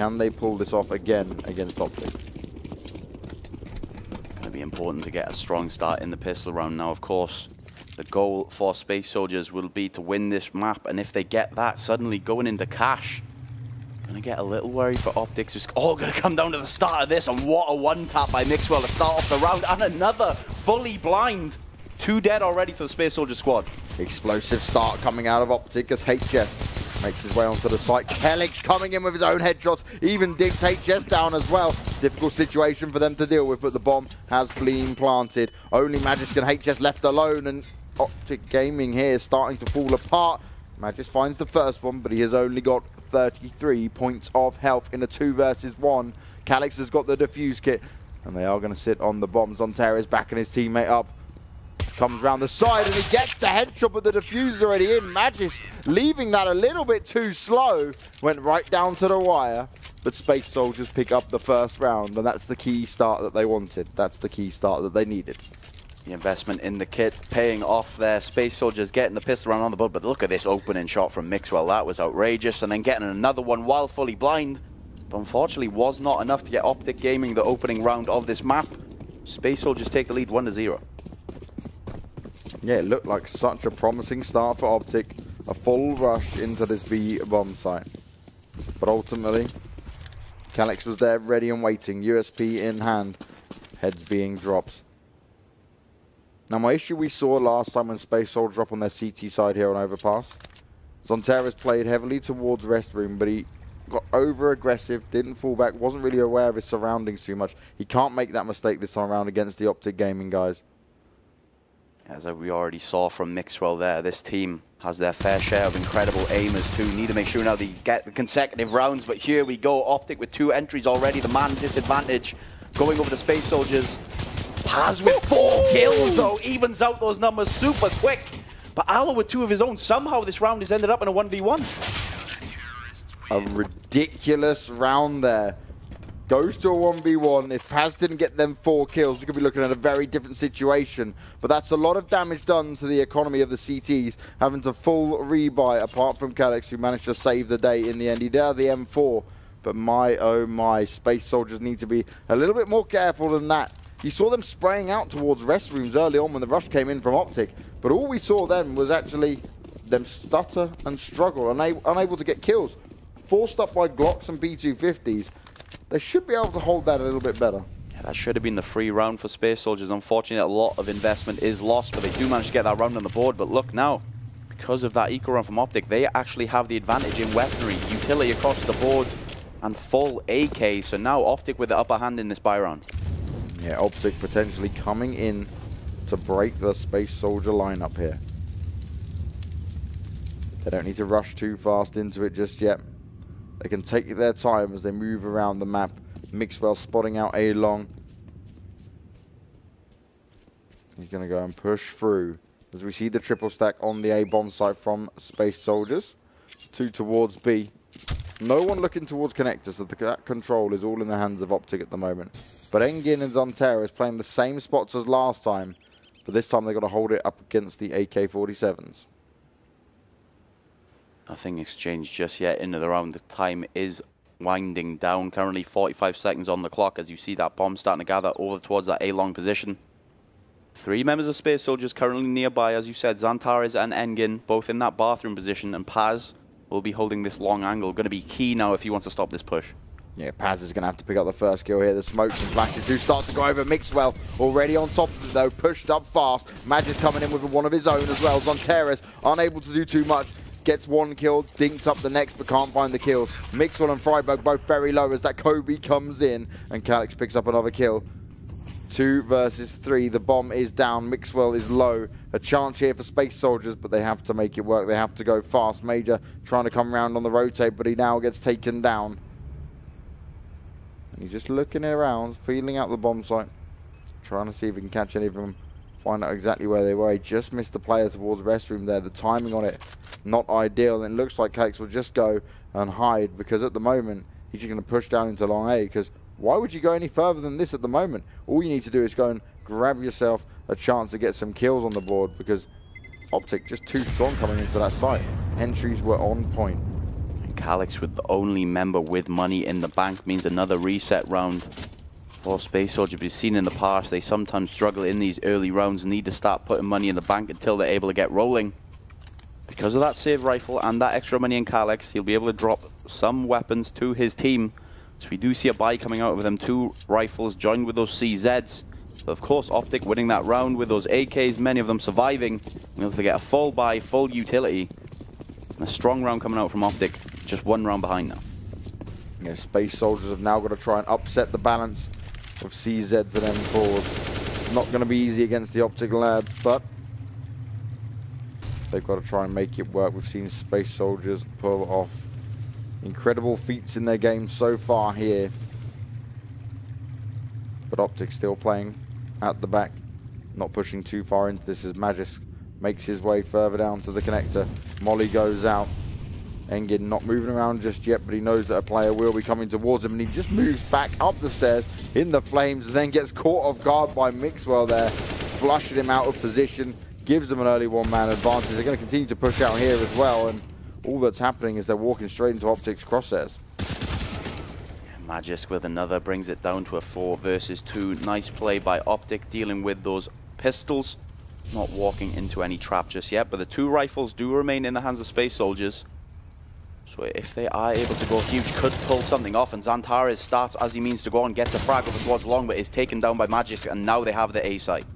Can they pull this off again against OPTIC? Going to be important to get a strong start in the pistol round now, of course. The goal for Space Soldiers will be to win this map, and if they get that, suddenly going into cash. Gonna get a little worried for OPTIC. It's all gonna come down to the start of this, and what a one-tap by Mixwell to start off the round, and another fully blind. 2 dead already for the Space Soldier squad. Explosive start coming out of OPTIC as HS makes his way onto the site. Kelix coming in with his own headshots, even digs HS down as well. Difficult situation for them to deal with, but the bomb has been planted. Only Magis and HS left alone, and OPTIC Gaming here is starting to fall apart. Magis finds the first one, but he has only got 33 points of health in a 2 versus 1. Calix has got the defuse kit, and they are going to sit on the bombs. XANTARES backing his teammate up. Comes around the side, and he gets the headshot, but the diffuser's already in. Magis leaving that a little bit too slow. Went right down to the wire, but Space Soldiers pick up the first round, and that's the key start that they wanted. That's the key start that they needed. The investment in the kit paying off there. Space Soldiers getting the pistol round on the board, but look at this opening shot from Mixwell. That was outrageous, and then getting another one while fully blind. But unfortunately was not enough to get OPTIC Gaming the opening round of this map. Space Soldiers take the lead 1-0. Yeah, it looked like such a promising start for OPTIC. A full rush into this B bomb site. But ultimately, Calix was there ready and waiting, USP in hand, heads being dropped. Now, my issue we saw last time when Space Soldiers up on their CT side here on Overpass, XANTARES played heavily towards Restroom, but he got over-aggressive, didn't fall back, wasn't really aware of his surroundings too much. He can't make that mistake this time around against the OPTIC Gaming guys. As we already saw from Mixwell there, this team has their fair share of incredible aimers too. Need to make sure now they get the consecutive rounds, but here we go. OPTIC with 2 entries already, the man disadvantage going over to Space Soldiers. Paz with 4 kills though, evens out those numbers super quick. But Aloe with 2 of his own. Somehow this round has ended up in a 1v1. A ridiculous round there. Goes to a 1v1. If Paz didn't get them 4 kills, we could be looking at a very different situation. But that's a lot of damage done to the economy of the CTs, having to full rebuy, apart from Calix, who managed to save the day in the end. He did have the M4, but my oh my, Space Soldiers need to be a little bit more careful than that. You saw them spraying out towards restrooms early on when the rush came in from OPTIC, but all we saw then was actually them stutter and struggle, unable to get kills. Forced up by Glocks and B250s. They should be able to hold that a little bit better. Yeah, that should have been the free round for Space Soldiers. Unfortunately, a lot of investment is lost, but they do manage to get that round on the board. But look now, because of that eco run from OPTIC, they actually have the advantage in weaponry, utility across the board, and full AK. So now OPTIC with the upper hand in this buy round. Yeah, OPTIC potentially coming in to break the Space Soldier lineup here. They don't need to rush too fast into it just yet. They can take their time as they move around the map. Mixwell spotting out A long. He's going to go and push through as we see the triple stack on the A bomb site from Space Soldiers. 2 towards B. No one looking towards connectors, so that control is all in the hands of OPTIC at the moment. But Engin and XANTARES playing the same spots as last time, but this time they've got to hold it up against the AK-47s. Nothing exchanged just yet into the round. The time is winding down. Currently 45 seconds on the clock as you see that bomb starting to gather over towards that A-long position. 3 members of Space Soldiers currently nearby, as you said, XANTARES and Engin, both in that bathroom position, and Paz will be holding this long angle. Going to be key now if he wants to stop this push. Yeah, Paz is going to have to pick up the first kill here. The smokes and flashes do start to go over. Mixwell already on top of it though, pushed up fast. Magis coming in with one of his own as well. XANTARES unable to do too much. Gets 1 kill, dinks up the next, but can't find the kills. Mixwell and Freiburg both very low as that Kobe comes in, and Calix picks up another kill. 2 versus 3, the bomb is down, Mixwell is low. A chance here for Space Soldiers, but they have to make it work. They have to go fast. Major trying to come around on the rotate, but he now gets taken down. And he's just looking around, feeling out the bomb site, trying to see if he can catch any of them, find out exactly where they were. He just missed the player towards restroom there. The timing on it, not ideal, and it looks like Calix will just go and hide, because at the moment he's just going to push down into long A, because why would you go any further than this at the moment? All you need to do is go and grab yourself a chance to get some kills on the board, because OPTIC just too strong coming into that site. Entries were on point. Calyx with the only member with money in the bank means another reset round for Space Soldier. We've seen in the past they sometimes struggle in these early rounds and need to start putting money in the bank until they're able to get rolling. Because of that save rifle and that extra money in Calyx, he'll be able to drop some weapons to his team. So we do see a buy coming out with them 2 rifles joined with those CZs. But of course, OPTIC winning that round with those AKs, many of them surviving. Means they get a full buy, full utility. And a strong round coming out from OPTIC, just 1 round behind now. Yeah, Space Soldiers have now got to try and upset the balance of CZs and M4s. Not going to be easy against the OPTIC lads, but they've got to try and make it work. We've seen Space Soldiers pull off incredible feats in their game so far here. But OPTIC still playing at the back, not pushing too far into this as Magis makes his way further down to the connector. Molly goes out. Engin not moving around just yet, but he knows that a player will be coming towards him, and he just moves back up the stairs in the flames, and then gets caught off guard by Mixwell there, flushing him out of position, gives them an early 1-man advantage. They're going to continue to push out here as well, and all that's happening is they're walking straight into OPTIC's crosshairs. Magis with another brings it down to a 4 versus 2. Nice play by OPTIC dealing with those pistols. Not walking into any trap just yet, but the 2 rifles do remain in the hands of Space Soldiers. So if they are able to go huge, could pull something off, and XANTARES starts as he means to go on, gets a frag over towards long, but is taken down by Magis, and now they have the A site.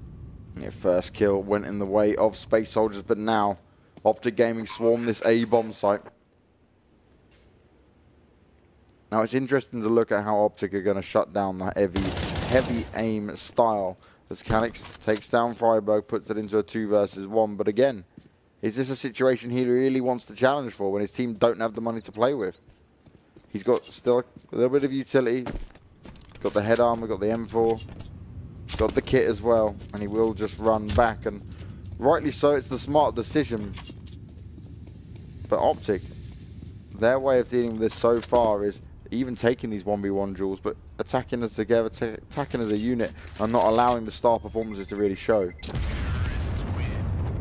Yeah, first kill went in the way of Space Soldiers, but now OPTIC Gaming swarm this A bomb site. Now it's interesting to look at how OPTIC are going to shut down that heavy aim style as Calyx takes down Freiburg, puts it into a 2 versus 1. But again, is this a situation he really wants to challenge for when his team don't have the money to play with? He's got still a little bit of utility, got the head armor, got the M4, got the kit as well, and he will just run back, and rightly so, it's the smart decision. But OPTIC, their way of dealing with this so far is even taking these 1v1 duels, but attacking us together, attacking as a unit, and not allowing the star performances to really show.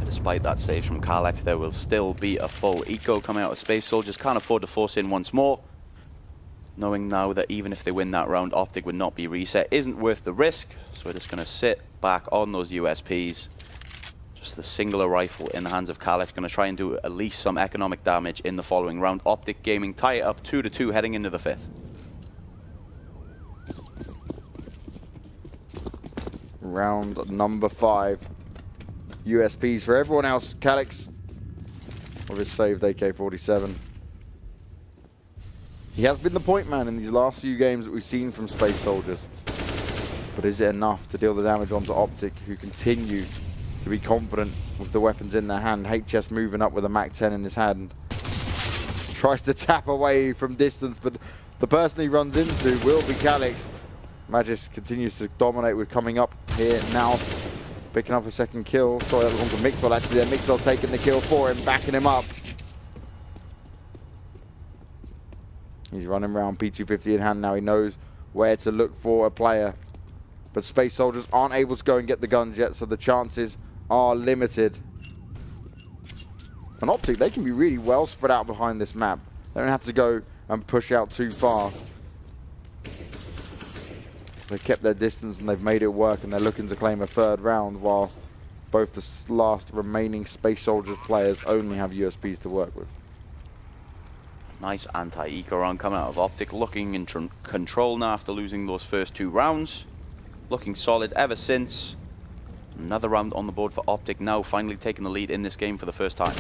Despite that save from Calyx, there will still be a full eco coming out of Space Soldiers. Can't afford to force in once more, knowing now that even if they win that round, OPTIC would not be reset. Isn't worth the risk, so we're just going to sit back on those USPs. Just the singular rifle in the hands of Calyx, going to try and do at least some economic damage in the following round. OPTIC Gaming tie it up 2-2 heading into the 5th. Round number 5. USPs for everyone else. Calyx with his saved AK-47. He has been the point man in these last few games that we've seen from Space Soldiers. But is it enough to deal the damage onto OPTIC, who continue to be confident with the weapons in their hand? HS moving up with a MAC-10 in his hand. Tries to tap away from distance, but the person he runs into will be Calyx. Magis continues to dominate with coming up here now. Picking up a second kill. Sorry, that was on to Mixwell actually there. Mixwell taking the kill for him, backing him up. He's running around P250 in hand now. He knows where to look for a player. But Space Soldiers aren't able to go and get the guns yet, so the chances are limited. And OPTIC, they can be really well spread out behind this map. They don't have to go and push out too far. They've kept their distance and they've made it work, and they're looking to claim a 3rd round, while both the last remaining Space Soldiers players only have USPs to work with. Nice anti-eco round coming out of OPTIC, looking in control now after losing those first 2 rounds. Looking solid ever since. Another round on the board for OPTIC, now finally taking the lead in this game for the first time.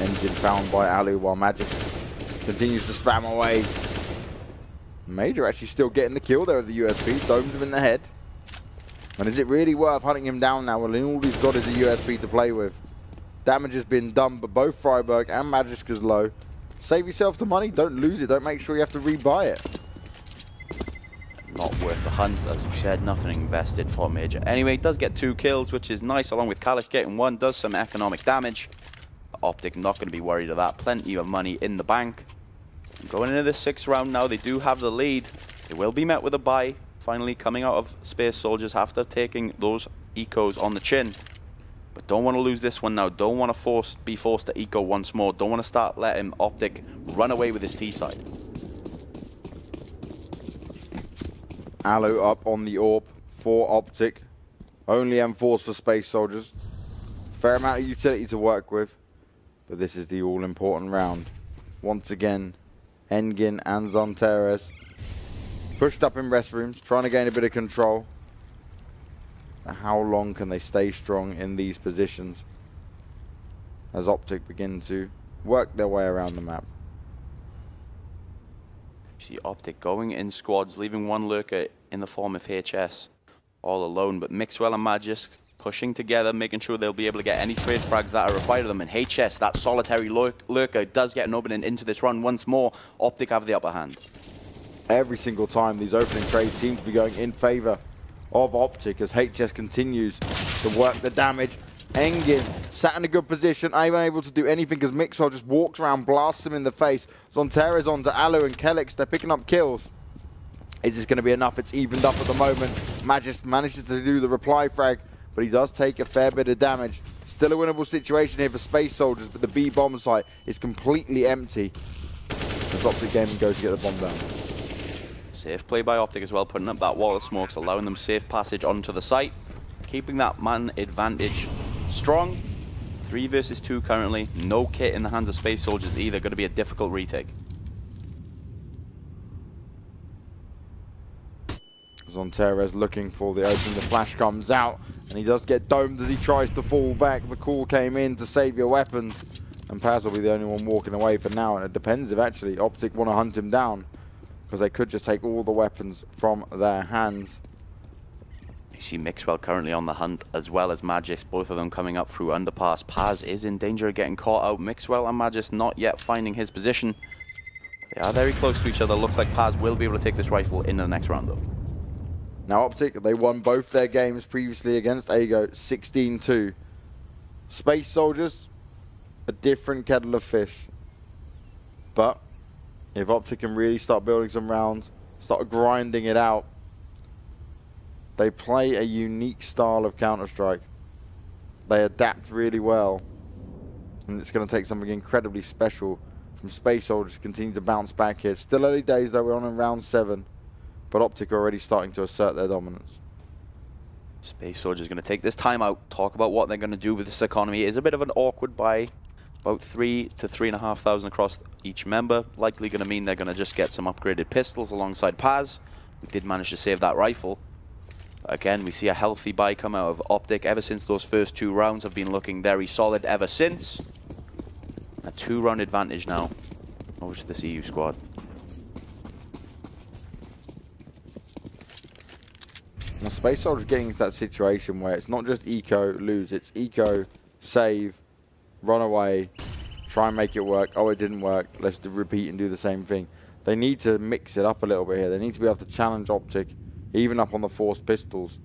Engine found by Alu while Magis continues to spam away. Major actually still getting the kill there with the USP, domes him in the head. And is it really worth hunting him down now when all he's got is a USP to play with? Damage has been done, but both Freiburg and Magisk is low. Save yourself the money, don't lose it, don't make sure you have to rebuy it. Not worth the hunt, as you said, nothing invested for Major. Anyway, does get 2 kills, which is nice, along with Calyx getting 1, does some economic damage. OPTIC not going to be worried of that, plenty of money in the bank. Going into the 6th round now, they do have the lead. They will be met with a bye, finally coming out of Space Soldiers after taking those ecos on the chin. But don't want to lose this one now. Don't want to be forced to eco once more. Don't want to start letting OPTIC run away with his T side. Alu up on the AWP for OPTIC. Only M4s for Space Soldiers. Fair amount of utility to work with. But this is the all-important round. Once again, Engin and XANTARES pushed up in restrooms, trying to gain a bit of control. But how long can they stay strong in these positions as OPTIC begin to work their way around the map? You see OPTIC going in squads, leaving one lurker in the form of HS all alone. But Mixwell and Magisk pushing together, making sure they'll be able to get any trade frags that are required of them. And HS, that solitary lurker, does get an opening into this run once more. OPTIC have the upper hand. Every single time these opening trades seem to be going in favor of OPTIC as HS continues to work the damage. Engin sat in a good position, unable to do anything because Mixwell just walks around, blasts him in the face. XANTARES onto Alu and Kelix, they're picking up kills. Is this going to be enough? It's evened up at the moment. Magisk manages to do the reply frag, but he does take a fair bit of damage. Still a winnable situation here for Space Soldiers, but the B bomb site is completely empty as OPTIC Gaming goes to get the bomb down. Safe play by OPTIC as well, putting up that wall of smokes, allowing them safe passage onto the site, keeping that man advantage strong. 3 versus 2 currently. No kit in the hands of Space Soldiers either. Going to be a difficult retake. XANTARES looking for the opening. The flash comes out, and he does get domed as he tries to fall back. The call came in to save your weapons, and Paz will be the only one walking away for now. And it depends if actually OPTIC want to hunt him down, because they could just take all the weapons from their hands. You see Mixwell currently on the hunt, as well as Magisk, both of them coming up through underpass. Paz is in danger of getting caught out. Mixwell and Magisk not yet finding his position. They are very close to each other. Looks like Paz will be able to take this rifle in the next round though. Now OPTIC, they won both their games previously against Ago 16-2. Space Soldiers, a different kettle of fish. But if OPTIC can really start building some rounds, start grinding it out, they play a unique style of Counter-Strike. They adapt really well. And it's going to take something incredibly special from Space Soldiers to continue to bounce back here. Still early days though, we're on in round 7. But OPTIC are already starting to assert their dominance. Space Soldiers going to take this time out, talk about what they're going to do with this economy. It is a bit of an awkward buy, about 3,000 to 3,500 across each member. Likely going to mean they're going to just get some upgraded pistols alongside Paz, who did manage to save that rifle. But again, we see a healthy buy come out of OPTIC. Ever since those first 2 rounds have been looking very solid ever since. A 2-round advantage now over to this EU squad. Now Space Soldiers getting into that situation where it's not just eco, lose, it's eco, save, run away, try and make it work. Oh, it didn't work, let's repeat and do the same thing. They need to mix it up a little bit here. They need to be able to challenge OPTIC, even up on the forced pistols.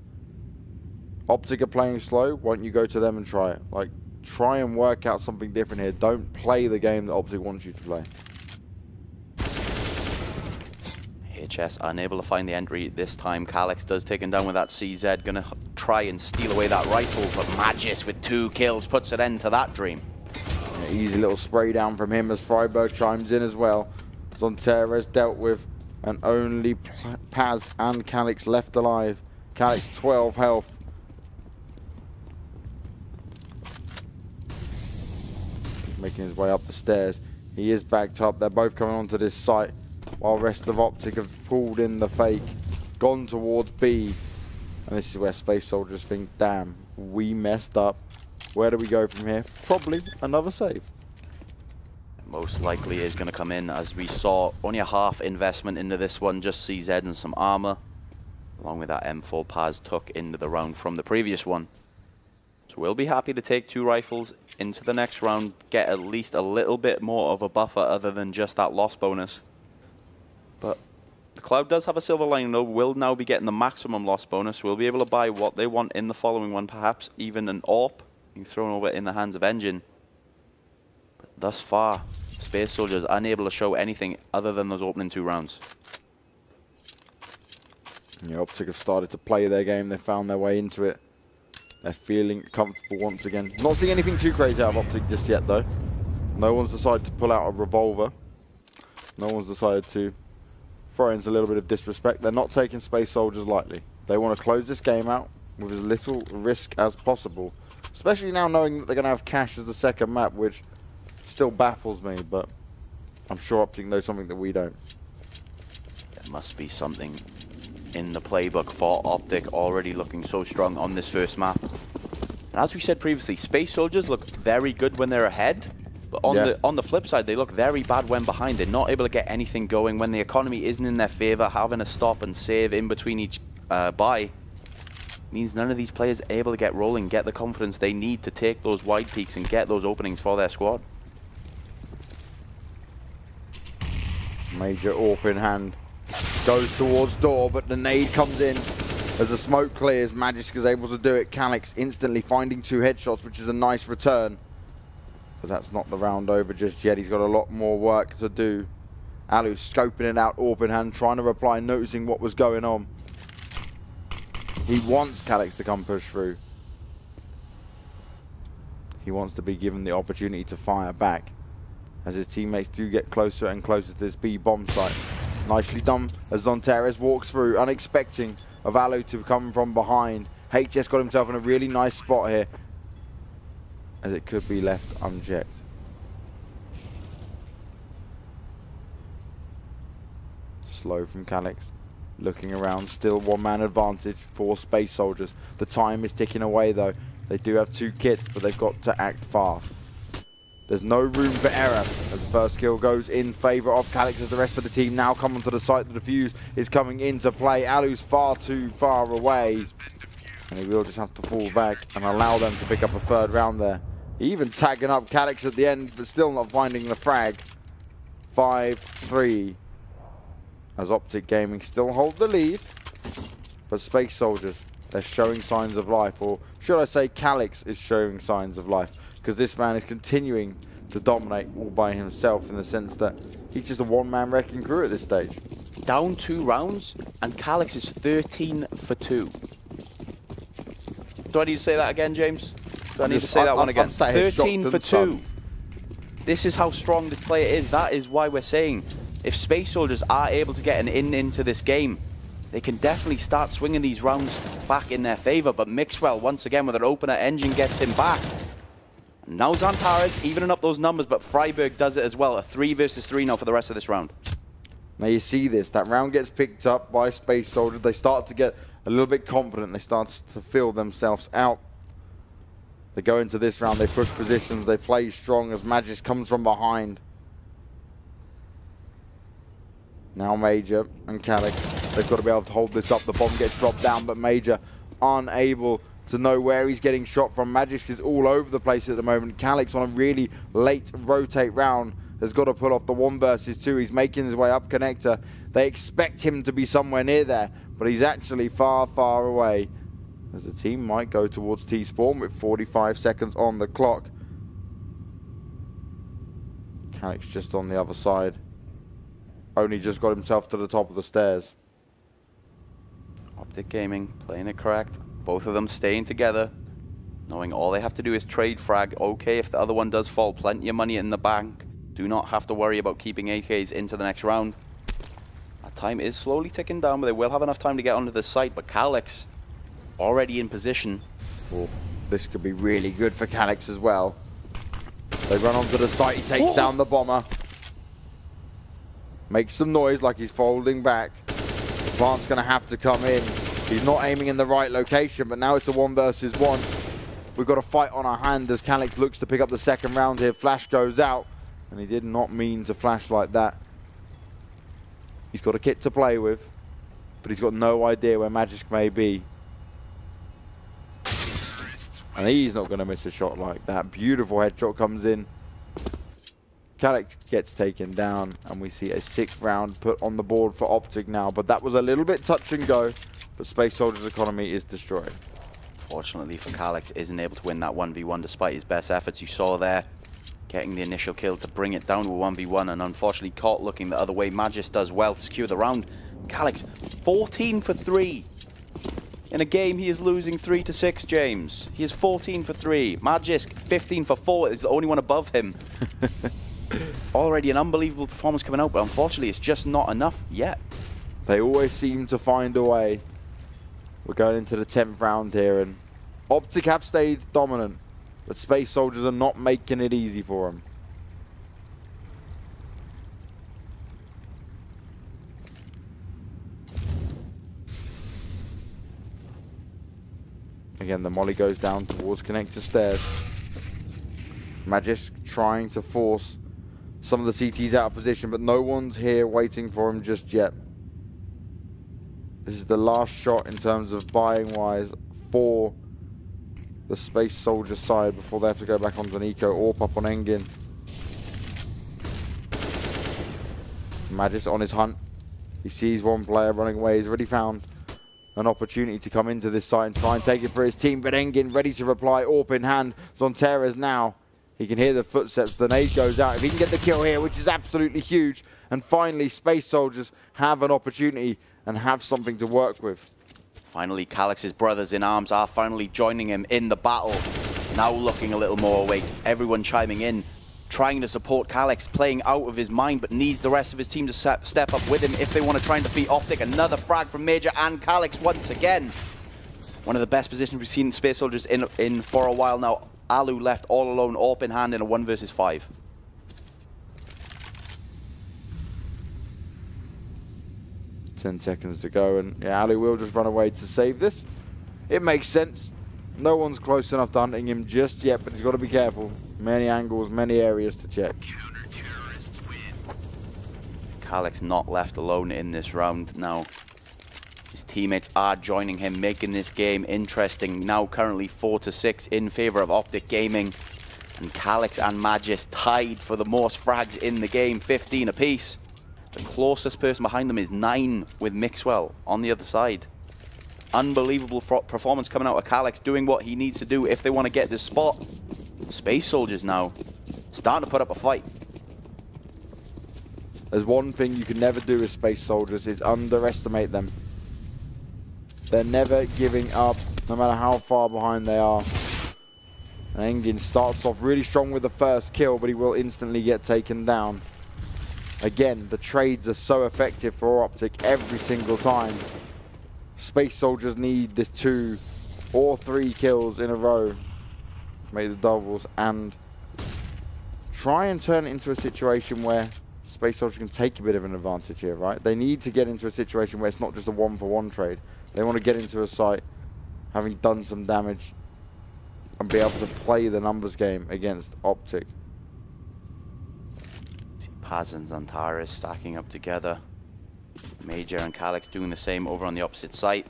OPTIC are playing slow, why don't you go to them and try it? Like, try and work out something different here. Don't play the game that OPTIC wants you to play. HS unable to find the entry this time. Calix does take him down with that CZ. Gonna try and steal away that rifle, but Magisk with 2 kills puts an end to that dream. Yeah, easy little spray down from him as Freiburg chimes in as well. XANTARES dealt with, and only Paz and Calix left alive. Calix 12 health. Making his way up the stairs. He is backed up. They're both coming onto this site, while rest of OPTIC have pulled in the fake, gone towards B. And this is where Space Soldiers think, damn, we messed up. Where do we go from here? Probably another save. Most likely is going to come in, as we saw, only a half investment into this one, just CZ and some armor, along with that M4 Paz took into the round from the previous one. So we'll be happy to take 2 rifles into the next round, get at least a little bit more of a buffer other than just that loss bonus. But the Cloud does have a silver lining though. Will now be getting the maximum loss bonus. We'll be able to buy what they want in the following one, perhaps even an AWP being thrown over in the hands of Engin. But thus far, Space Soldiers unable to show anything other than those opening 2 rounds. Yeah, OPTIC have started to play their game. They found their way into it. They're feeling comfortable once again. Not seeing anything too crazy out of OPTIC just yet, though. No one's decided to pull out a revolver. No one's decided to throw in a little bit of disrespect. They're not taking Space Soldiers lightly. They want to close this game out with as little risk as possible. Especially now knowing that they're going to have Cash as the second map, which still baffles me, but I'm sure OPTIC knows something that we don't. There must be something in the playbook for OPTIC, already looking so strong on this first map. And as we said previously, Space Soldiers look very good when they're ahead, but on the flip side, they look very bad when behind. They're not able to get anything going when the economy isn't in their favor. Having to stop and save in between each buy means none of these players are able to get rolling, get the confidence they need to take those wide peaks and get those openings for their squad. Major AWP in hand. Goes towards door, but the nade comes in as the smoke clears. Magisk is able to do it. Calyx instantly finding 2 headshots, which is a nice return. Because that's not the round over just yet. He's got a lot more work to do. Alu scoping it out, AWP in hand, trying to reply, noticing what was going on. He wants Calyx to come push through. He wants to be given the opportunity to fire back as his teammates do get closer and closer to this B bomb site. Nicely done as XANTARES walks through, unexpecting of Alu to come from behind. HS got himself in a really nice spot here, as it could be left unchecked. Slow from Calyx, looking around, still 1-man advantage for Space Soldiers. The time is ticking away though. They do have 2 kits, but they've got to act fast. There's no room for error as the first kill goes in favour of Calyx as the rest of the team now come onto the site. The defuse is coming into play. Alu's far too far away, and he will just have to fall back and allow them to pick up a 3rd round there. Even tagging up Calyx at the end, but still not finding the frag. 5-3 as OPTIC Gaming still hold the lead, but Space Soldiers, they're showing signs of life, or should I say Calyx is showing signs of life, because this man is continuing to dominate all by himself in the sense that he's just a 1-man wrecking crew at this stage. Down 2 rounds, and Calyx is 13 for 2. Do I need to say that again, James? Do I need to say that one again? 13 for 2. This is how strong this player is. That is why we're saying if Space Soldiers are able to get an into this game, they can definitely start swinging these rounds back in their favor. But Mixwell, once again, with an opener engine, gets him back. Now XANTARES evening up those numbers, but Freiburg does it as well. A 3 versus 3 now for the rest of this round. Now you see this. That round gets picked up by Space Soldiers. They start to get a little bit confident. They start to feel themselves out. They go into this round. They push positions. They play strong as Magisk comes from behind. Now Major and Calyx, they've got to be able to hold this up. The bomb gets dropped down, but Major unable to know where he's getting shot from. Magisk is all over the place at the moment. Calyx on a really late rotate round has got to pull off the 1 versus 2. He's making his way up connector. They expect him to be somewhere near there, but he's actually far, far away, as the team might go towards T-Spawn with 45 seconds on the clock. Calyx just on the other side. Only just got himself to the top of the stairs. OPTIC Gaming playing it correct. Both of them staying together, knowing all they have to do is trade frag. Okay, if the other one does fall, plenty of money in the bank. Do not have to worry about keeping AKs into the next round. That time is slowly ticking down, but they will have enough time to get onto the site. But Calyx already in position. Oh, this could be really good for Calyx as well. They run onto the site. He takes down the bomber. Makes some noise like he's folding back. The plant's going to have to come in. He's not aiming in the right location, but now it's a 1 versus 1. We've got a fight on our hand as Calyx looks to pick up the 2nd round here. Flash goes out, and he did not mean to flash like that. He's got a kit to play with, but he's got no idea where Magisk may be. And he's not going to miss a shot like that. Beautiful headshot comes in. Calyx gets taken down, and we see a 6th round put on the board for OPTIC now. But that was a little bit touch and go, but Space Soldiers' economy is destroyed. Fortunately for Calyx, isn't able to win that 1v1 despite his best efforts. You saw there, getting the initial kill to bring it down to a 1v1, and unfortunately caught looking the other way. Magisk does well to secure the round. Calyx, 14 for 3. In a game, he is losing 3-6, James. He is 14 for 3. Magisk, 15 for 4, is the only one above him. Already an unbelievable performance coming out, but unfortunately, it's just not enough yet. They always seem to find a way. We're going into the 10th round here, and OPTIC have stayed dominant, but Space Soldiers are not making it easy for them. Again, the molly goes down towards connector stairs. Magisk trying to force some of the CTs out of position, but no one's here waiting for him just yet. This is the last shot in terms of buying wise for the Space Soldier side before they have to go back onto Nico or pop on Engin. Magisk on his hunt. He sees one player running away. He's already found an opportunity to come into this site and try and take it for his team, but Engin ready to reply, AWP in hand. XANTARES now. He can hear the footsteps. The nade goes out. If he can get the kill here, which is absolutely huge. And finally, Space Soldiers have an opportunity and have something to work with. Finally, Calix's brothers in arms are finally joining him in the battle. Now looking a little more awake. Everyone chiming in, trying to support Calix, playing out of his mind, but needs the rest of his team to step up with him if they want to try and defeat OPTIC. Another frag from Major and Calix once again. One of the best positions we've seen Space Soldiers in for a while now. Alu left all alone, AWP in hand in a 1 versus 5. Ten seconds to go, and yeah, Alu will just run away to save this. It makes sense. No one's close enough to hunting him just yet, but he's got to be careful. Many angles, many areas to check. Calix not left alone in this round now. His teammates are joining him, making this game interesting. Now currently 4-6 in favor of OPTIC Gaming. And Calix and Magisk tied for the most frags in the game, 15 apiece. The closest person behind them is 9 with Mixwell on the other side. Unbelievable performance coming out of Calix, doing what he needs to do if they want to get this spot. Space Soldiers now starting to put up a fight. There's one thing you can never do with Space Soldiers is underestimate them. They're never giving up, no matter how far behind they are. And Engin starts off really strong with the first kill, but he will instantly get taken down. Again, the trades are so effective for OPTIC every single time. Space Soldiers need this 2 or 3 kills in a row. Make the doubles and try and turn it into a situation where Space Soldiers can take a bit of an advantage here, right? They need to get into a situation where it's not just a 1-for-1 trade. They want to get into a site, having done some damage, and be able to play the numbers game against OPTIC. Paz and XANTARES stacking up together. Major and Calix doing the same over on the opposite site.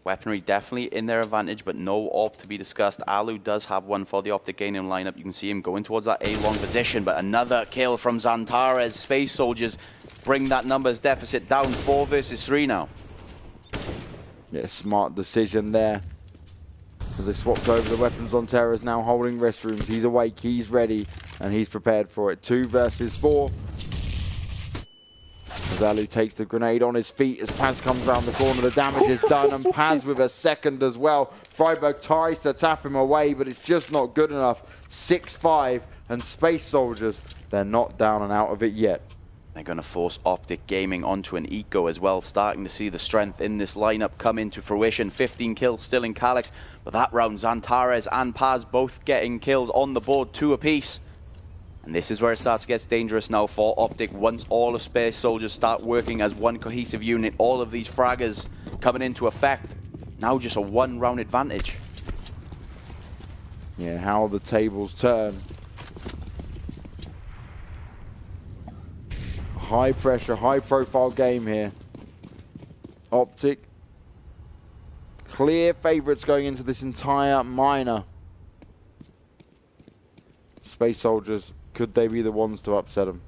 Weaponry definitely in their advantage, but no AWP to be discussed. Alu does have one for the OPTIC Gaming lineup. You can see him going towards that A-long position, but another kill from XANTARES. Space Soldiers bring that numbers deficit down, 4 versus 3 now. Yeah, smart decision there. As they swapped over the weapons, XANTARES now holding restrooms. He's awake, he's ready, and he's prepared for it. 2 versus 4. As Alu takes the grenade on his feet as Paz comes around the corner. The damage is done, and Paz with a second as well. Freiburg tries to tap him away, but it's just not good enough. 6-5, and Space Soldiers, they're not down and out of it yet. They're going to force OPTIC Gaming onto an eco as well, starting to see the strength in this lineup come into fruition. 15 kills still in Calix, but that round XANTARES and Paz both getting kills on the board, 2 apiece. And this is where it starts to get dangerous now for OPTIC. Once all of Space Soldiers start working as one cohesive unit, all of these fraggers coming into effect. Now just a 1-round advantage. Yeah, how the tables turn. High pressure, high profile game here. OPTIC, clear favourites going into this entire minor. Space Soldiers, could they be the ones to upset them?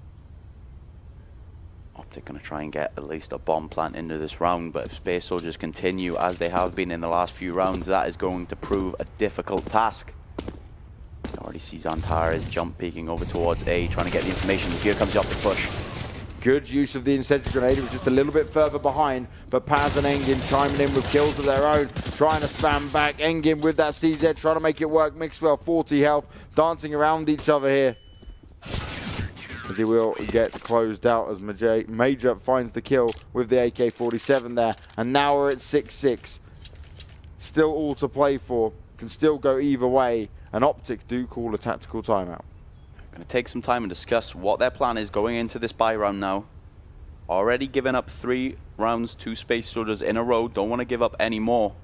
OPTIC going to try and get at least a bomb plant into this round, but if Space Soldiers continue as they have been in the last few rounds, that is going to prove a difficult task. You already see XANTARES jump peeking over towards A, trying to get the information. Here comes the OPTIC push. Good use of the incendiary grenade. It was just a little bit further behind, but Paz and Engin chiming in with kills of their own, trying to spam back. Engin with that CZ, trying to make it work. Mixwell, 40 health, dancing around each other here, as he will get closed out as Major finds the kill with the AK-47 there. And now we're at 6-6. Still all to play for. Can still go either way. And OPTIC do call a tactical timeout. Going to take some time and discuss what their plan is going into this bye round now. Already given up 3 rounds to Space Soldiers in a row. Don't want to give up any more.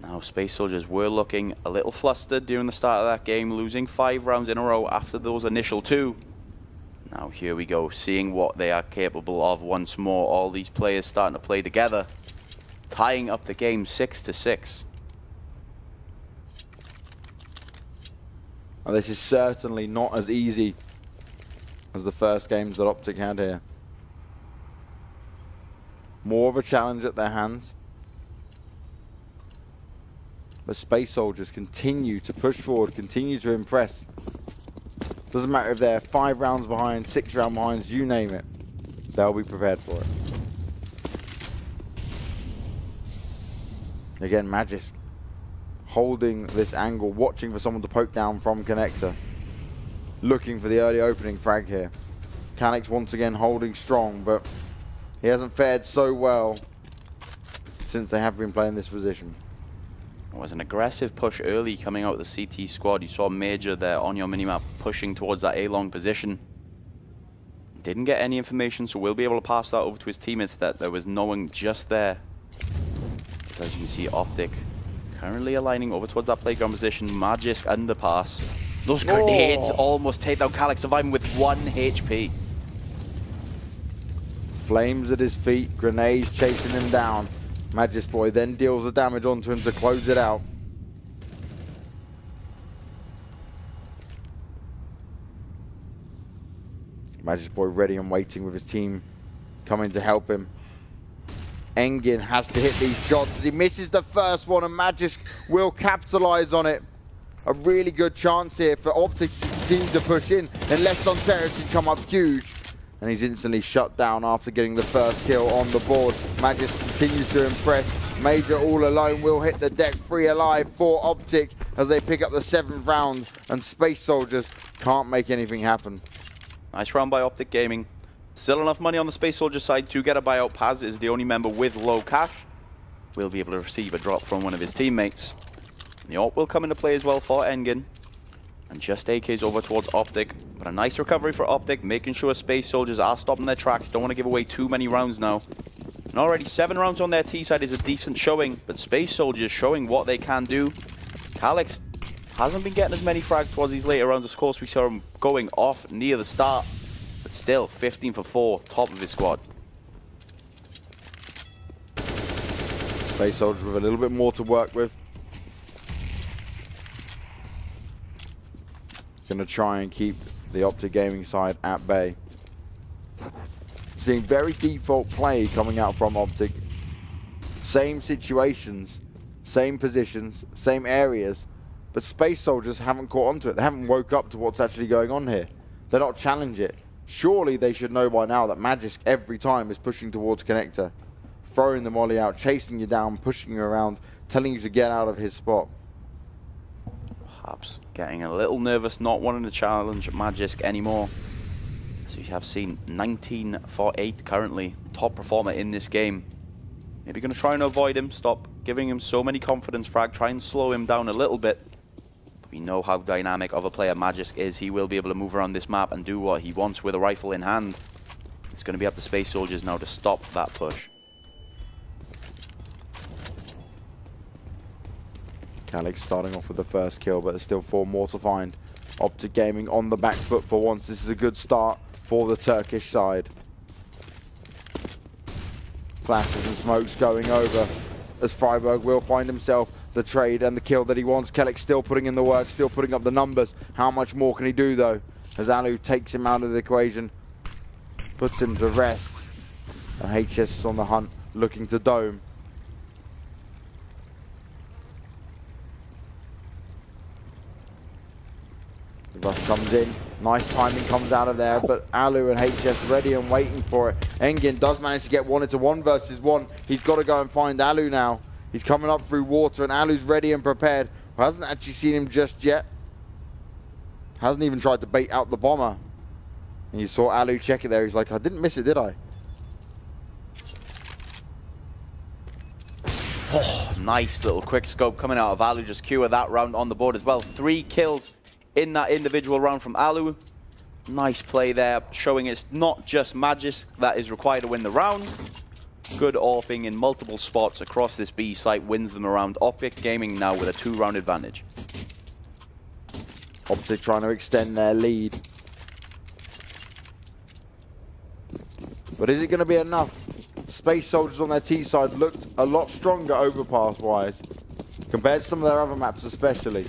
Now Space Soldiers were looking a little flustered during the start of that game, losing 5 rounds in a row after those initial 2. Now here we go, seeing what they are capable of once more. All these players starting to play together, tying up the game 6-6. And this is certainly not as easy as the first games that OPTIC had here. More of a challenge at their hands. But Space Soldiers continue to push forward, continue to impress. Doesn't matter if they're 5 rounds behind, 6 rounds behind, you name it. They'll be prepared for it. Again, Magisk holding this angle, watching for someone to poke down from connector. Looking for the early opening frag here. Calyx once again holding strong, but he hasn't fared so well since they have been playing this position. It was an aggressive push early coming out of the CT squad. You saw Major there on your minimap pushing towards that A-long position. Didn't get any information, so we'll be able to pass that over to his teammates that there was no one just there. As you can see, OPTIC currently aligning over towards that playground position. Magisk underpass. Those grenades almost take down Calyx, surviving with 1 HP. Flames at his feet, grenades chasing him down. Magisk Boy then deals the damage onto him to close it out. Magisk Boy ready and waiting with his team coming to help him. Engin has to hit these shots as he misses the first one, and Magisk will capitalize on it. A really good chance here for OPTIC to continue to push in unless Sontarez can come up huge. And he's instantly shut down after getting the first kill on the board. Magisk continues to impress. Major all alone will hit the deck 3 alive for OPTIC as they pick up the 7th round, and Space Soldiers can't make anything happen. Nice round by OPTIC Gaming. Still enough money on the Space Soldier side to get a buyout. Paz is the only member with low cash. Will be able to receive a drop from one of his teammates. And the AWP will come into play as well for Engin. And just AKs over towards OPTIC. But a nice recovery for OPTIC, making sure Space Soldiers are stopping their tracks. Don't want to give away too many rounds now. And already 7 rounds on their T side is a decent showing. But Space Soldiers showing what they can do. Calyx hasn't been getting as many frags towards these later rounds. Of course, we saw him going off near the start. But still, 15 for 4, top of his squad. Space Soldiers with a little bit more to work with. Going to try and keep the OPTIC Gaming side at bay. Seeing very default play coming out from OPTIC. Same situations, same positions, same areas, but Space Soldiers haven't caught onto it. They haven't woke up to what's actually going on here. They're not challenging it. Surely they should know by now that Magisk every time is pushing towards connector, throwing the molly out, chasing you down, pushing you around, telling you to get out of his spot. Perhaps getting a little nervous, not wanting to challenge Magisk anymore. So you have seen 19 for 8 currently, top performer in this game. Maybe going to try and avoid him, stop giving him so many confidence frag, try and slow him down a little bit. But we know how dynamic of a player Magisk is. He will be able to move around this map and do what he wants with a rifle in hand. It's going to be up to Space Soldiers now to stop that push. Calyx starting off with the first kill, but there's still 4 more to find. OPTIC Gaming on the back foot for once. This is a good start for the Turkish side. Flashes and smokes going over as Freiburg will find himself the trade and the kill that he wants. Calyx still putting in the work, still putting up the numbers. How much more can he do though? As Alu takes him out of the equation, puts him to rest. And HS is on the hunt, looking to dome. The rush comes in, Nice timing comes out of there, but Alu and HS ready and waiting for it. Engin does manage to get one into 1 versus 1. He's got to go and find Alu now. He's coming up through water, and Alu's ready and prepared. Hasn't actually seen him just yet. Hasn't even tried to bait out the bomber. And you saw Alu check it there. He's like, I didn't miss it, did I? Oh, nice little quick scope coming out of Alu. Just cure that round on the board as well. 3 kills in that individual round from Alu. Nice play there, showing it's not just magic that is required to win the round. Good AWPing in multiple spots across this B site wins them around. OPTIC Gaming now with a 2-round advantage. OPTIC trying to extend their lead. But is it going to be enough? Space Soldiers on their T side looked a lot stronger overpass-wise, compared to some of their other maps especially.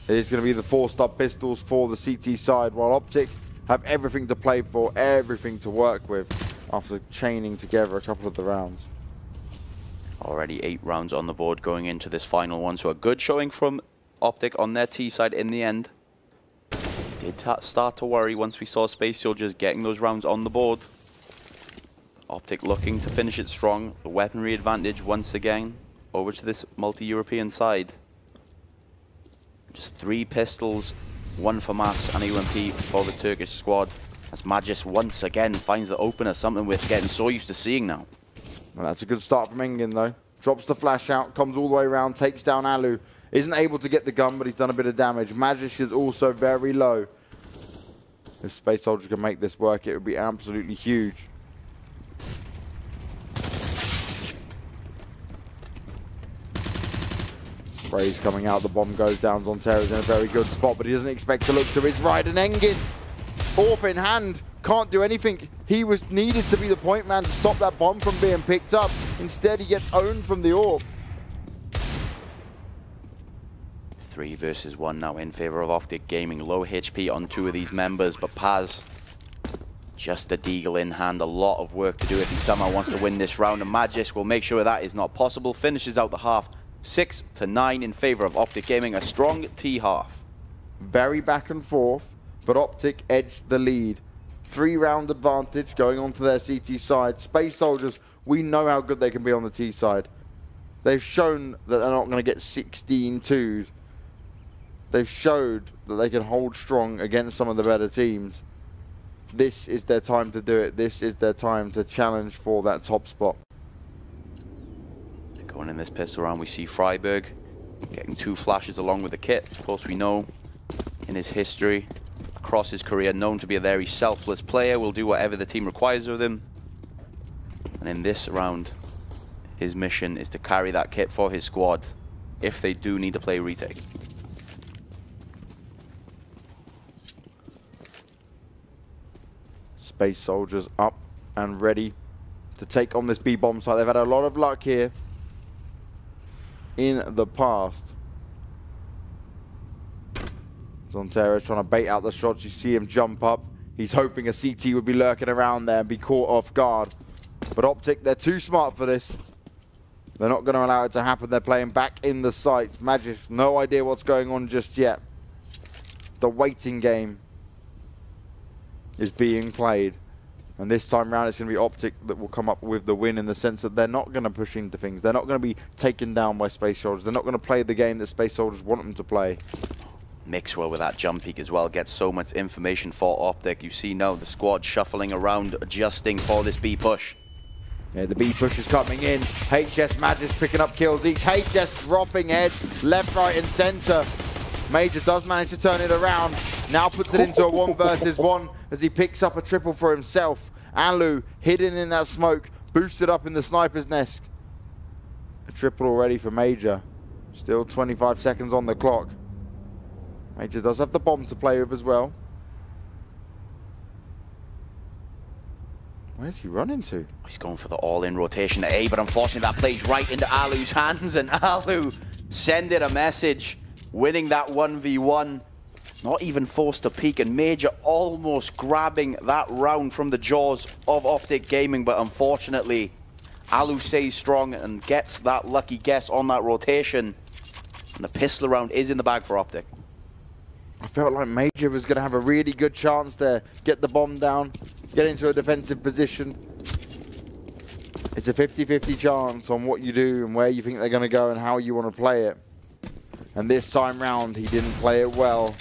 It is going to be the 4-stub pistols for the CT side, while OPTIC have everything to play for, everything to work with, after chaining together a couple of the rounds. Already 8 rounds on the board going into this final one, so a good showing from OPTIC on their T side in the end. Did start to worry once we saw Space Soldiers getting those rounds on the board. OPTIC looking to finish it strong. The weaponry advantage once again over to this multi-European side. Just 3 pistols, 1 for mass and UMP for the Turkish squad. As Magis once again finds the opener, something we're getting so used to seeing now. Well, that's a good start from Engin though. Drops the flash out, comes all the way around, takes down Alu. Isn't able to get the gun, but he's done a bit of damage. Magis is also very low. If Space Soldier can make this work, it would be absolutely huge. Spray's coming out, the bomb goes down. Zontares in a very good spot, but he doesn't expect to look to his right. And Engin, AWP in hand, can't do anything. He was needed to be the point man to stop that bomb from being picked up. Instead, he gets owned from the AWP. 3 versus 1 now in favor of OPTIC Gaming. Low HP on 2 of these members, but Paz, just a deagle in hand. A lot of work to do if he somehow wants to win this round. And Magis will make sure that is not possible. Finishes out the half 6-9 in favor of OPTIC Gaming. A strong T half. Very back and forth, but OPTIC edged the lead. 3-round advantage going on to their CT side. Space Soldiers, we know how good they can be on the T side. They've shown that they're not going to get 16-2s. They've showed that they can hold strong against some of the better teams. This is their time to do it. This is their time to challenge for that top spot. Going in this pistol round, we see Freiberg getting 2 flashes along with the kit. Of course, we know in his history, across his career, known to be a very selfless player, will do whatever the team requires of him. And in this round, his mission is to carry that kit for his squad if they do need to play retake. Space Soldiers up and ready to take on this B-bomb site. They've had a lot of luck here in the past. Zontares trying to bait out the shots. You see him jump up. He's hoping a CT would be lurking around there and be caught off guard. But OPTIC, they're too smart for this. They're not going to allow it to happen. They're playing back in the sights. Magis, no idea what's going on just yet. The waiting game is being played. And this time round, it's going to be OPTIC that will come up with the win, in the sense that they're not going to push into things. They're not going to be taken down by Space Soldiers. They're not going to play the game that Space Soldiers want them to play. Mixwell with that jump peek as well gets so much information for OPTIC. You see now the squad shuffling around, adjusting for this B push. Yeah, the B push is coming in. HS Magis picking up kills. Each HS dropping heads left, right, and center. Major does manage to turn it around. Now puts it into a 1 versus 1 as he picks up a triple for himself. Alu hidden in that smoke, boosted up in the sniper's nest. A triple already for Major. Still 25 seconds on the clock. Major does have the bomb to play with as well. Where's he running to? He's going for the all-in rotation at A, but unfortunately that plays right into Alu's hands, and Alu sending a message, winning that 1v1. Not even forced to peek, and Major almost grabbing that round from the jaws of OPTIC Gaming, but unfortunately Alu stays strong and gets that lucky guess on that rotation. And the pistol round is in the bag for OPTIC. I felt like Major was going to have a really good chance there. Get the bomb down, get into a defensive position. It's a 50-50 chance on what you do and where you think they're going to go and how you want to play it. And this time round, he didn't play it well.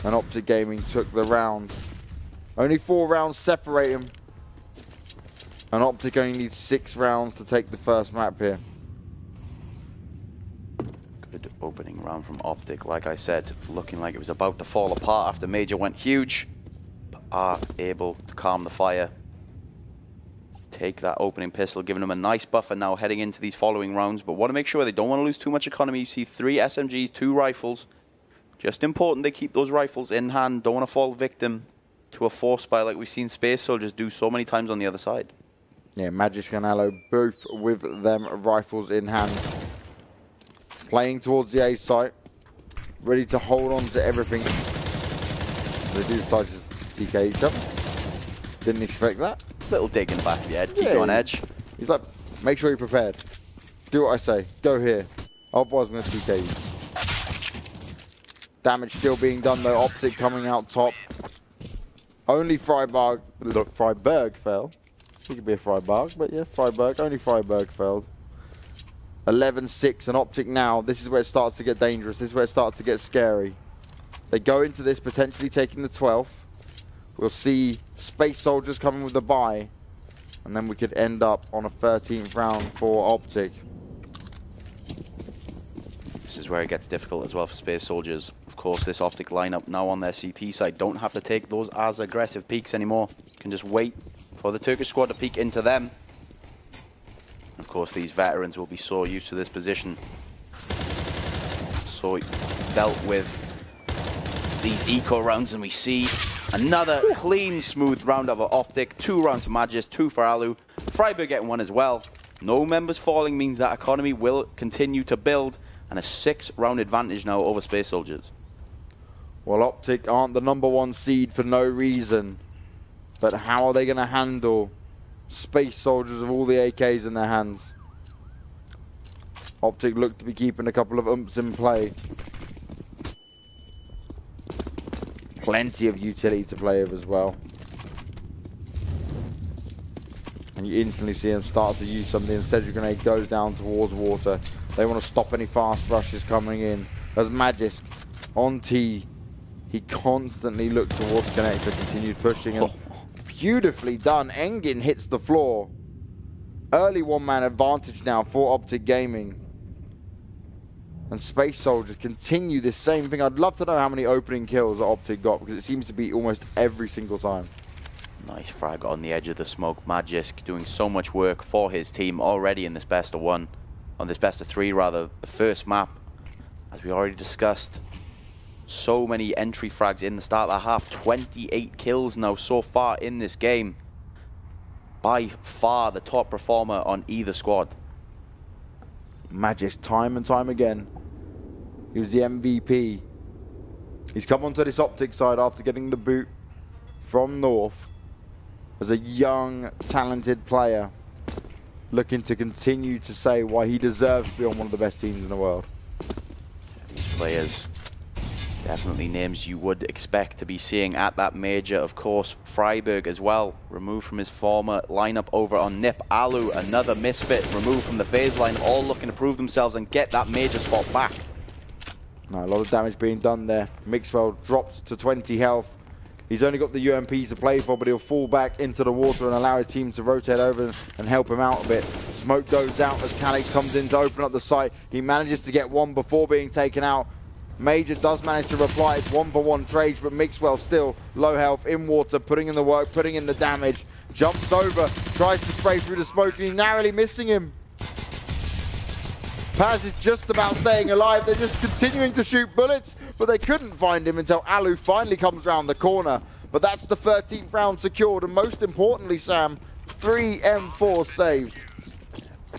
And OPTIC Gaming took the round. Only 4 rounds separate him. And OPTIC only needs 6 rounds to take the first map here. Good opening round from OPTIC. Like I said, looking like it was about to fall apart after Major went huge. But are able to calm the fire. Take that opening pistol, giving them a nice buffer now heading into these following rounds. But want to make sure they don't want to lose too much economy. You see 3 SMGs, 2 rifles. Just important they keep those rifles in hand. Don't want to fall victim to a force buy like we've seen Space Soldiers do so many times on the other side. Yeah, Magisk and Aloe both with them rifles in hand. Playing towards the A site. Ready to hold on to everything. They do decide to TK each other. Didn't expect that. Little dig in the back of the head. Keep you on edge. He's like, make sure you're prepared. Do what I say. Go here. Otherwise I'm going to TK you. Damage still being done though. OPTIC coming out top. Only Freiburg fell. He could be a Freiburg, but yeah, Freiburg. Only Freiburg failed. 11-6 and OPTIC now. This is where it starts to get dangerous. This is where it starts to get scary. They go into this potentially taking the 12th. We'll see Space Soldiers coming with the bye. And then we could end up on a 13th round for OPTIC. This is where it gets difficult as well for Space Soldiers. Of course, this OPTIC lineup now on their CT side don't have to take those as aggressive peeks anymore. Can just wait for the Turkish squad to peek into them. Of course, these veterans will be so used to this position. So dealt with these eco rounds, and we see another clean, smooth round of OPTIC. 2 rounds for Magis, 2 for Alu. Freiburg getting 1 as well. No members falling means that economy will continue to build, and a 6-round advantage now over Space Soldiers. Well, OPTIC aren't the #1 seed for no reason. But how are they going to handle Space Soldiers with all the AKs in their hands? OPTIC look to be keeping a couple of umps in play. Plenty of utility to play with as well. And you instantly see them start to use something. Instead, your grenade goes down towards water. They want to stop any fast rushes coming in. As Magisk on T, he constantly looked towards connector, continued pushing. And beautifully done. Engin hits the floor. Early 1-man advantage now for OPTIC Gaming. And Space Soldiers continue this same thing. I'd love to know how many opening kills that OPTIC got, because it seems to be almost every single time. Nice frag on the edge of the smoke. Magisk doing so much work for his team already in this best of 1. On this best of 3 rather. The first map, as we already discussed. So many entry frags in the start of the half. 28 kills now so far in this game. By far the top performer on either squad. Magis, time and time again. He was the MVP. He's come onto this OPTIC side after getting the boot from North. As a young, talented player. Looking to continue to say why he deserves to be on one of the best teams in the world. These players, definitely names you would expect to be seeing at that major. Of course, Freiburg as well, removed from his former lineup over on NIP. Alu, another misfit, removed from the phase line, all looking to prove themselves and get that major spot back. No, a lot of damage being done there. Mixwell dropped to 20 health. He's only got the UMP to play for, but he'll fall back into the water and allow his team to rotate over and help him out a bit. Smoke goes out as Calix comes in to open up the site. He manages to get 1 before being taken out. Major does manage to reply. It's 1-for-1 trades, but Mixwell still low health, in water, putting in the work, putting in the damage. Jumps over, tries to spray through the smoke, and he's narrowly missing him. Paz is just about staying alive. They're just continuing to shoot bullets, but they couldn't find him until Alu finally comes around the corner. But that's the 13th round secured, and most importantly, Sam, 3 M4 saved.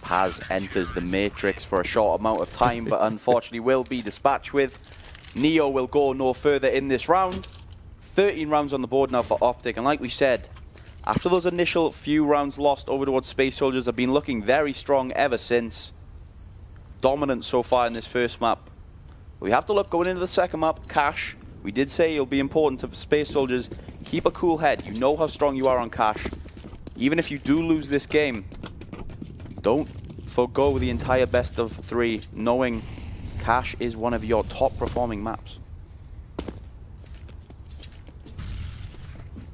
Paz enters the matrix for a short amount of time, but unfortunately will be dispatched with. Neo will go no further in this round. 13 rounds on the board now for OPTIC, and like we said, after those initial few rounds lost over towards Space Soldiers, have been looking very strong ever since. Dominant so far in this first map. We have to look going into the second map. Cash We did say it'll be important to Space Soldiers. Keep a cool head. You know how strong you are on cash. Even if you do lose this game, don't forgo the entire best of 3, knowing cash is one of your top performing maps.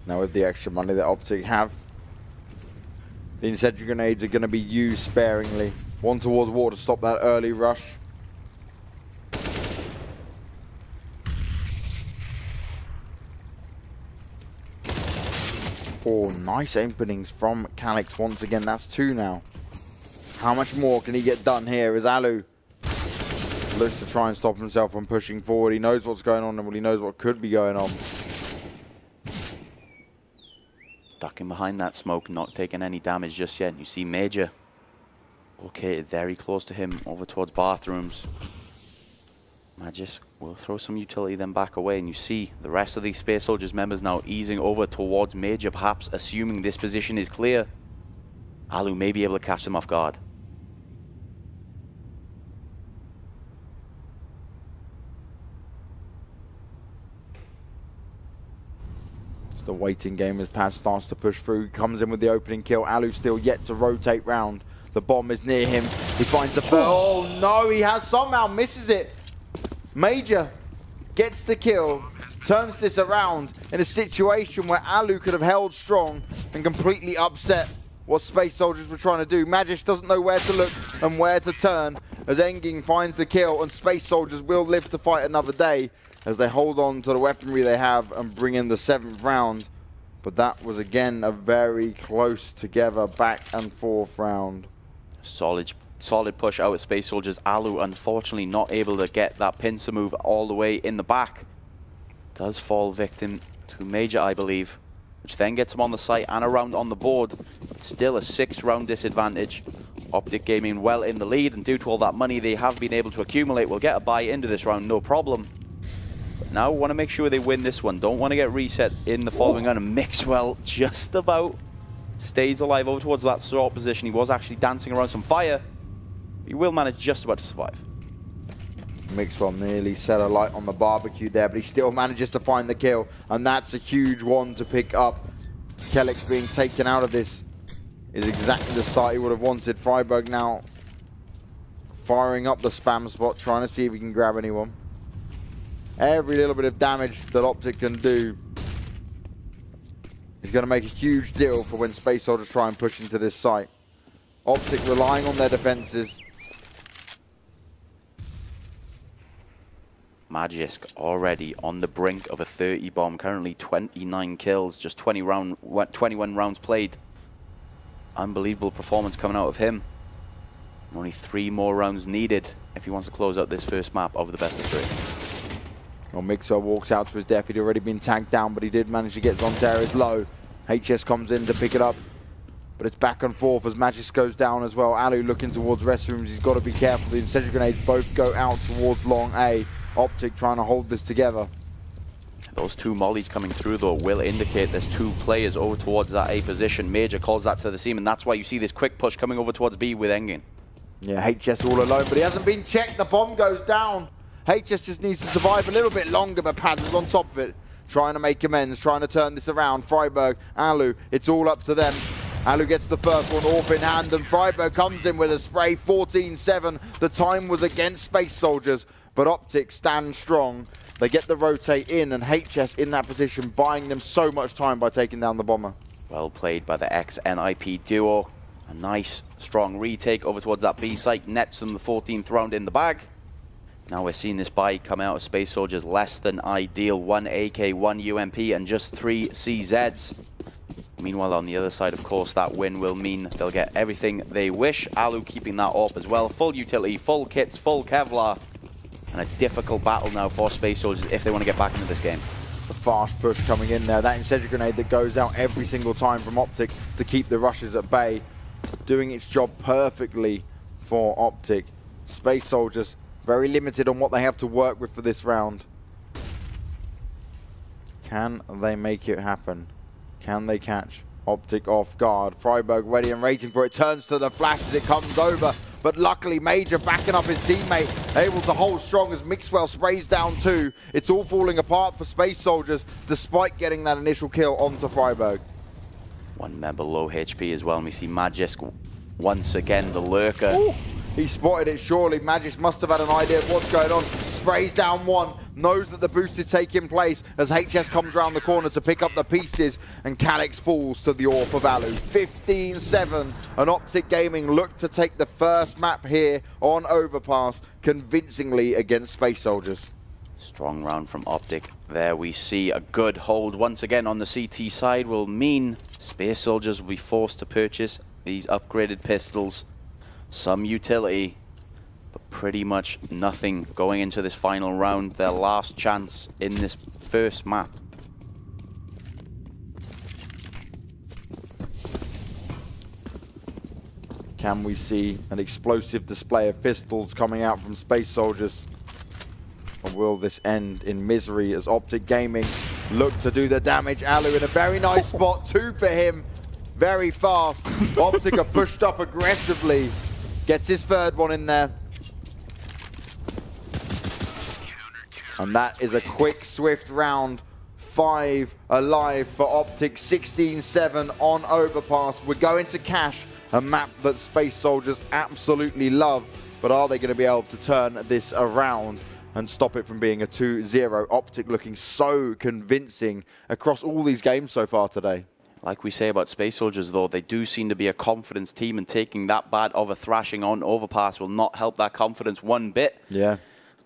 Now with the extra money that OPTIC have, the incendiary grenades are going to be used sparingly. One towards water to stop that early rush. Oh, nice openings from Calix once again. That's 2 now. How much more can he get done here as Alu looks to try and stop himself from pushing forward. He knows what's going on and he knows what could be going on. Stuck in behind that smoke, not taking any damage just yet. You see Major located very close to him over towards bathrooms. Magis will throw some utility then back away, and you see the rest of these Space Soldiers members now easing over towards Major, perhaps assuming this position is clear. Alu may be able to catch them off guard. The waiting game as Paz starts to push through, comes in with the opening kill. Alu still yet to rotate round. The bomb is near him. He finds the first. Oh no, he has somehow misses it. Major gets the kill, turns this around in a situation where Alu could have held strong and completely upset what Space Soldiers were trying to do. Magic doesn't know where to look and where to turn as Engin finds the kill, and Space Soldiers will live to fight another day as they hold on to the weaponry they have and bring in the 7th round. But that was again a very close together back and forth round. Solid push out of Space Soldiers. Alu unfortunately not able to get that pincer move all the way in the back. Does fall victim to Major, I believe, which then gets him on the site and around on the board. But still a 6-round disadvantage. OPTIC Gaming well in the lead, and due to all that money they have been able to accumulate, will get a buy into this round, no problem. Now want to make sure they win this one. Don't want to get reset in the following round. And Mixwell just about stays alive over towards that short position. He was actually dancing around some fire. He will manage just about to survive. Mixwell nearly set a light on the barbecue there, but he still manages to find the kill. And that's a huge one to pick up. Kellex being taken out of this is exactly the start he would have wanted. Freiburg now firing up the spam spot, trying to see if he can grab anyone. Every little bit of damage that OPTIC can do is going to make a huge deal for when Space Soldiers try and push into this site. OPTIC relying on their defenses. Magisk already on the brink of a 30 bomb. Currently 29 kills, just 21 rounds played. Unbelievable performance coming out of him. Only 3 more rounds needed if he wants to close out this first map of the best of 3. Well, Mixer walks out to his death. He'd already been tagged down, but he did manage to get Xantares low. HS comes in to pick it up, but it's back and forth as Magis goes down as well. Alu looking towards restrooms. He's got to be careful. The incendiary grenades both go out towards long A. OPTIC trying to hold this together. Those 2 mollies coming through, though, will indicate there's 2 players over towards that A position. Major calls that to the seam, and that's why you see this quick push coming over towards B with Engin. Yeah, HS all alone, but he hasn't been checked. The bomb goes down. HS just needs to survive a little bit longer, but Paz is on top of it, trying to make amends, trying to turn this around. Freiburg, Alu, it's all up to them. Alu gets the first one off in hand, and Freiburg comes in with a spray, 14-7. The time was against Space Soldiers, but OPTIC stand strong. They get the rotate in, and HS in that position, buying them so much time by taking down the bomber. Well played by the XNIP duo. A nice, strong retake over towards that B site, nets them the 14th round in the bag. Now we're seeing this buy come out of Space Soldiers less than ideal. 1 AK, 1 UMP, and just 3 CZs. Meanwhile, on the other side, of course, that win will mean they'll get everything they wish. Alu keeping that up as well. Full utility, full kits, full Kevlar. And a difficult battle now for Space Soldiers if they want to get back into this game. The fast push coming in there. That incendiary grenade that goes out every single time from OPTIC to keep the rushes at bay. Doing its job perfectly for OPTIC. Space Soldiers very limited on what they have to work with for this round. Can they make it happen? Can they catch OPTIC off guard? Freiburg ready and waiting for it. Turns to the flash as it comes over. but luckily Major backing up his teammate, able to hold strong as Mixwell sprays down 2. It's all falling apart for Space Soldiers, despite getting that initial kill onto Freiburg. One member low HP as well, and we see Magisk once again, the lurker. Ooh. He spotted it surely. Magisk must have had an idea of what's going on. Sprays down 1, knows that the boost is taking place as HS comes around the corner to pick up the pieces, and Calyx falls to the ore for Value. 15-7, and Optic Gaming look to take the first map here on Overpass convincingly against Space Soldiers. Strong round from Optic. There we see a good hold once again on the CT side will mean Space Soldiers will be forced to purchase these upgraded pistols. Some utility, but pretty much nothing going into this final round. Their last chance in this first map. Can we see an explosive display of pistols coming out from Space Soldiers? Or will this end in misery as Optic Gaming look to do the damage? Alu in a very nice spot, 2 for him, very fast. Optic are pushed up aggressively. Gets his third one in there. And that is a quick, swift round. 5 alive for Optic, 16-7 on Overpass. We're going to Cash, a map that Space Soldiers absolutely love. But are they going to be able to turn this around and stop it from being a 2-0? Optic looking so convincing across all these games so far today. Like we say about Space Soldiers, though, they do seem to be a confidence team, and taking that bad of a thrashing on Overpass will not help that confidence one bit. Yeah.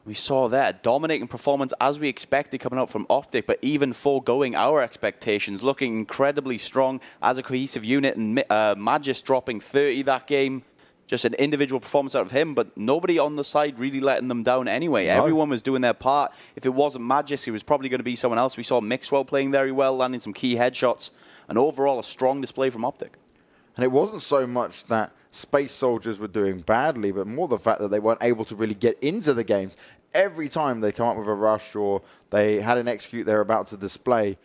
We saw that, a dominating performance as we expected coming out from Optic, but even foregoing our expectations, looking incredibly strong as a cohesive unit, and Magis dropping 30 that game. Just an individual performance out of him, but nobody on the side really letting them down anyway. No. Everyone was doing their part. If it wasn't Magis, it was probably going to be someone else. We saw Mixwell playing very well, landing some key headshots. And overall, a strong display from Optic. And it wasn't so much that Space Soldiers were doing badly, but more the fact that they weren't able to really get into the games. Every time they come up with a rush or they had an execute they're about to display,